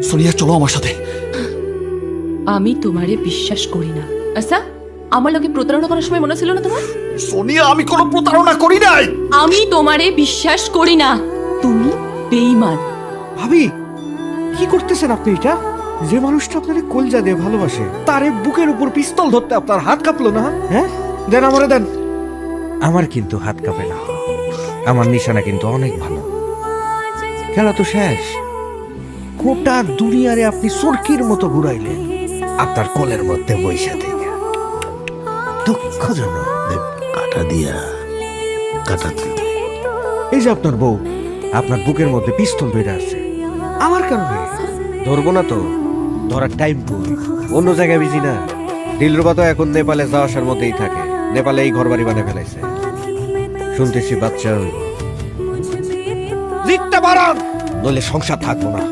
সোনিয়া চলো আমার সাথে। আমি তোমারে বিশ্বাস করি না। আচ্ছা, আমার লগে প্রতারণা করার সময় মনে ছিল না তোমার? সোনিয়া আমি কোনো প্রতারণা করি নাই। আমি তোমারে বিশ্বাস করি না, তুমি বেঈমান। ভাবি কি করতেছেন আপনি? এটা যে মানুষটা আপনারে কলজা দিয়ে ভালোবাসে তারে বুকের উপর পিস্তল ধরতে আপনার হাত কাঁপলো না? হ্যাঁ, দেন আমারে দেন। আমার কিন্তু হাত কাঁপে না, আমার নিশানা কিন্তু অনেক ভালো। খেলা তো শেষ, গোটা দুনিয়ারে আপনি সরকির মতো ঘুরাইলেন আপনার কোলের মধ্যে বৈশা থেকে। দুঃখজনক। কাটা দিয়া কাটাতে এই যে আপনার বউ আপনার বুকের মধ্যে পিস্তল ধরে আছে আমার কারণে। ধরবো না তো, ধরার টাইম কই? অন্য জায়গায় বিজি না। দিলরুবা তো এখন নেপালে যাওয়া আসার মধ্যেই থাকে, নেপালে এই ঘর বাড়ি বানিয়ে ফেলাইছে। শুনতেছি বাচ্চা হইব। লিটটা বাড়ান, নইলে সংসার থাকবো না।